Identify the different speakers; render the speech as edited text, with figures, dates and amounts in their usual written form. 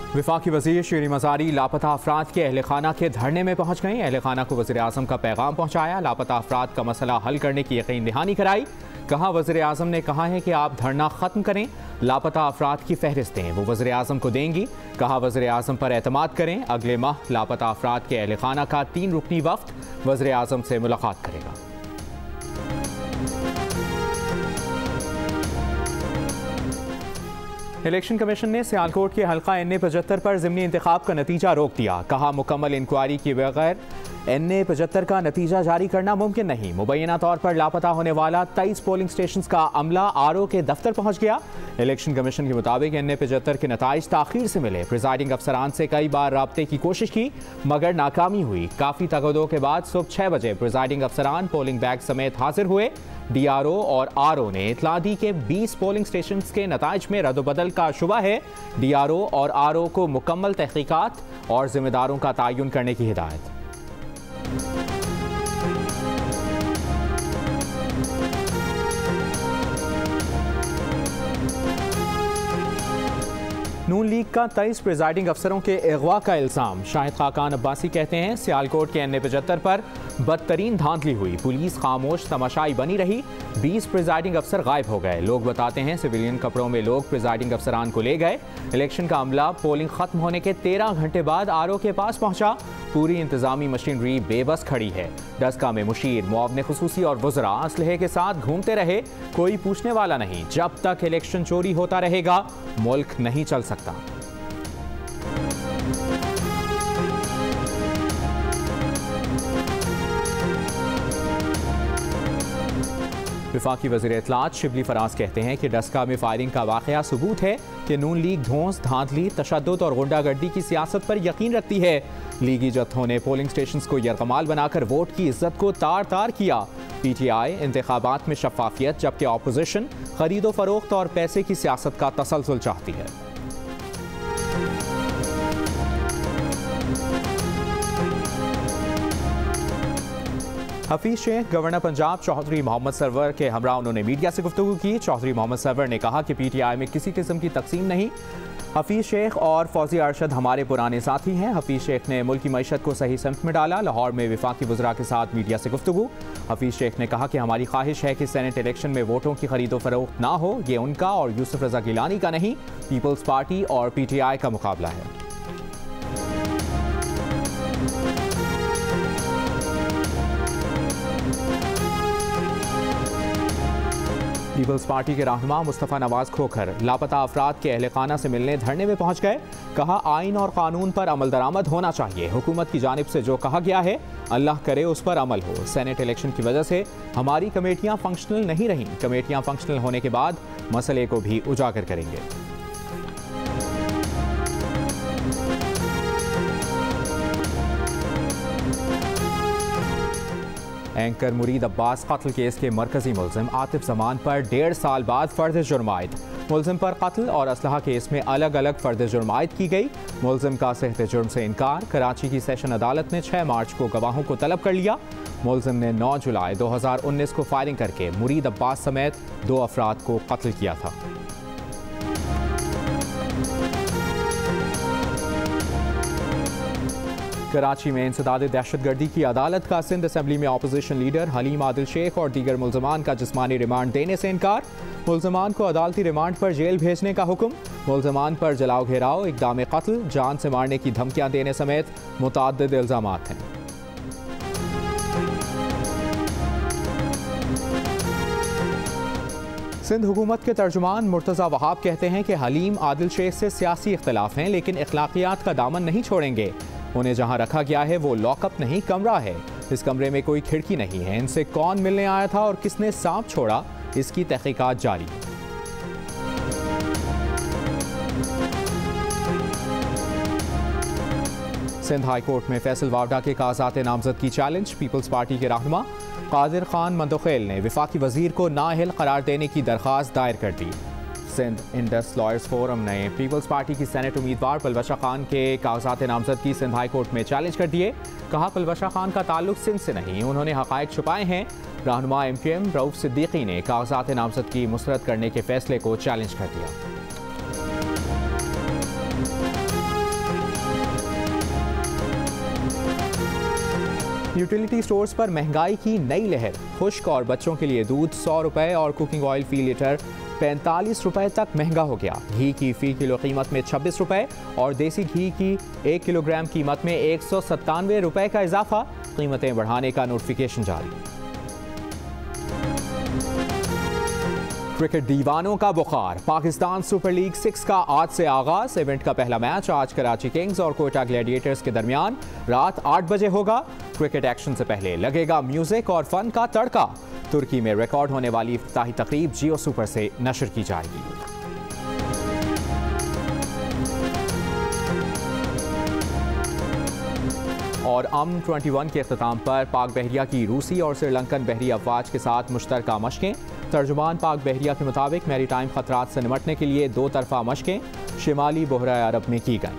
Speaker 1: वफाकी वज़ीर शीरी मज़ारी लापता अफराद के अहल खाना के धरने में पहुँच गए। अहल खाना को वज़ीर आज़म का पैगाम पहुँचाया। लापता अफराद का मसला हल करने की यकीन दहानी कराई। कहा वज़ीर आज़म ने कहा है कि आप धरना ख़त्म करें, लापता अफराद की फहरिस्तें वो वज़ीर आज़म को देंगी। कहा वज़ीर आज़म पर एतमाद करें। अगले माह लापता अफराद के अहल खाना का 3 रुकनी वफ़द वज़ीर आज़म से मुलाकात करेगा। इलेक्शन कमीशन ने सियालकोट के हल्का NA-75 पर ज़िमनी इंतखाब का नतीजा रोक दिया। कहा मुकम्मल इंक्वायरी के बगैर NA-75 का नतीजा जारी करना मुमकिन नहीं। मुबैना तौर पर लापता होने वाला 23 पोलिंग स्टेशन का अमला RO के दफ्तर पहुंच गया। इलेक्शन कमीशन के मुताबिक NA-75 के नताइज ताखीर से मिले। प्रिजाइडिंग अफसरान से कई बार राब्ते की कोशिश की मगर नाकामी हुई। काफ़ी तगदो के बाद सुबह 6 बजे प्रिजाइडिंग अफसरान पोलिंग बैग समेत हाजिर हुए। DRO और RO ने इतला दी के 20 पोलिंग स्टेशन के नताइज में रद्द-बदल का शुबा है। DRO और RO को मुकम्मल तहकीकात और जिम्मेदारों का तयन करने की हिदायत। नून लीग का 23 प्रिजाइडिंग अफसरों के अगवा का इल्ज़ाम। शाहिद खाकान अब्बासी कहते हैं सियालकोट के NA-75 पर बदतरीन धांधली हुई। पुलिस खामोश तमाशाई बनी रही। 20 प्रिजाइडिंग अफसर गायब हो गए। लोग बताते हैं सिविलियन कपड़ों में लोग प्रिजाइडिंग अफसरान को ले गए। इलेक्शन का अमला पोलिंग खत्म होने के 13 घंटे बाद RO के पास पहुंचा। पूरी इंतजामी मशीनरी बेबस खड़ी है। डस्का में मुशीर, मुआवने खुसूसी और वज़रा असलहे के साथ घूमते रहे। कोई पूछने वाला नहीं। जब तक इलेक्शन चोरी होता रहेगा मुल्क नहीं चल सकता। वफाकी वज़ीर इत्तलात शिबली फराज कहते हैं कि डस्का में फायरिंग का वाक़या सबूत है कि नून लीग धौंस, धांधली, तशद्दुद और गुंडागर्दी की सियासत पर यकीन रखती है। लीगी जत्थों ने पोलिंग स्टेशन को यरगमाल बनाकर वोट की इज्जत को तार तार किया। PTI इंतखाबात में शफाफियत जबकि अपोजिशन खरीदो फरोख्त और पैसे की सियासत का तसलसल चाहती है। हफीज शेख गवर्नर पंजाब चौधरी मोहम्मद सरवर के हमरा उन्होंने मीडिया से गुफ्तगू की। चौधरी मोहम्मद सरवर ने कहा कि PTI में किसी किस्म की तकसीम नहीं। हफीज शेख और फौजी अरशद हमारे पुराने साथी हैं। हफीज शेख ने मुल्क की मईशत को सही समत में डाला। लाहौर में वफाकी वज़रा के साथ मीडिया से गुफ्तगू। हफीज शेख ने कहा कि हमारी ख्वाहिश है कि सेनेट इलेक्शन में वोटों की खरीदो फरोख्त ना हो। ये उनका और यूसुफ रजा गिलानी का नहीं, पीपल्स पार्टी और PTI का मुकाबला है। पीपल्स पार्टी के रहनुमा मुस्तफ़ा नवाज खोखर लापता अफराद के अहल खाना से मिलने धरने में पहुंच गए। कहा आइन और कानून पर अमल दरामद होना चाहिए। हुकूमत की जानिब से जो कहा गया है अल्लाह करे उस पर अमल हो। सेनेट इलेक्शन की वजह से हमारी कमेटियां फंक्शनल नहीं रहीं। कमेटियां फंक्शनल होने के बाद मसले को भी उजागर करेंगे। एंकर मुरीद अब्बास कत्ल केस के मरकजी मुल्जिम आतिफ जमान पर 1.5 साल बाद फर्द जुर्म आयद। मुल्जिम पर कत्ल और असलहा केस में अलग अलग फर्द जुर्म आयद की गई। मुल्जिम का सेहत जुर्म से इनकार। कराची की सेशन अदालत ने 6 मार्च को गवाहों को तलब कर लिया। मुल्जिम ने 9 जुलाई 2019 को फायरिंग करके मुरीद अब्बास समेत 2 अफराद को कत्ल किया था। कराची में इंसदाद दहशतगर्दी की अदालत का सिंध असम्बली में अपोजिशन लीडर हलीम आदिल शेख और दीगर मुल्जमान का जिस्मानी रिमांड देने से इनकार। मुल्जमान को अदालती रिमांड पर जेल भेजने का हुक्म। मुल्जमान पर जलाओ घेराव, इक़दाम कत्ल, जान से मारने की धमकियां देने समेत मुतअद्दिद इल्ज़ामात हैं। सिंध हुकूमत के तर्जुमान मुर्तज़ा वहाब कहते हैं कि हलीम आदिल शेख से सियासी इख्तलाफ हैं लेकिन अखलाकियात का दामन नहीं छोड़ेंगे। उन्हें जहां रखा गया है वो लॉकअप नहीं कमरा है। इस कमरे में कोई खिड़की नहीं है। इनसे कौन मिलने आया था और किसने सांप छोड़ा, इसकी तहकीकात जारी है। सिंध हाई कोर्ट में फैसल वावडा के कागजात नामजद की चैलेंज। पीपल्स पार्टी के रहनुमा कादिर खान मंदोखेल ने वफाकी वजीर को नाअहल करार देने की दरख्वास्त दायर कर दी। सिंध इंडस लॉयर्स फोरम ने पीपल्स पार्टी की सेनेट उम्मीदवार पलवशा खान के कागजात नामजद की सिंध हाई कोर्ट में चैलेंज कर दिए। कहा पलवशा खान का ताल्लुक सिंध से नहीं, उन्होंने हक़ाइक़ छुपाए हैं। रहनुमा MQM रऊफ सिद्दीकी ने कागजात नामजद की मुस्तरद करने के फैसले को चैलेंज कर दिया। यूटिलिटी स्टोर्स पर महंगाई की नई लहर। खुश्क और बच्चों के लिए दूध 100 रुपए और कुकिंग ऑयल फी लीटर 45 रुपए तक महंगा हो गया। घी की फी किलो कीमत में 26 रुपए और देसी घी की 1 किलोग्राम कीमत में 197 रुपए का इजाफा। कीमतें बढ़ाने का नोटिफिकेशन जारी। क्रिकेट दीवानों का बुखार। पाकिस्तान सुपर लीग 6 का आज से आगाज। इवेंट का पहला मैच आज कराची किंग्स और कोयटा ग्लैडिएटर्स के दरमियान रात 8 बजे होगा। क्रिकेट एक्शन से पहले लगेगा म्यूजिक और फन का तड़का। तुर्की में रिकॉर्ड होने वाली इफ्तिताही तकरीब जियो सुपर से नशर की जाएगी। और अमन 21 के अख्ताम पर पाक बहरिया की रूसी और श्रीलंकन बहरी अफवाज के साथ मुश्तरका मशकें। तर्जुमान पाक बहरिया के मुताबिक मैरीटाइम खतरात से निमटने के लिए 2 तरफा मशकें शिमाली बहरा अरब में की गईं।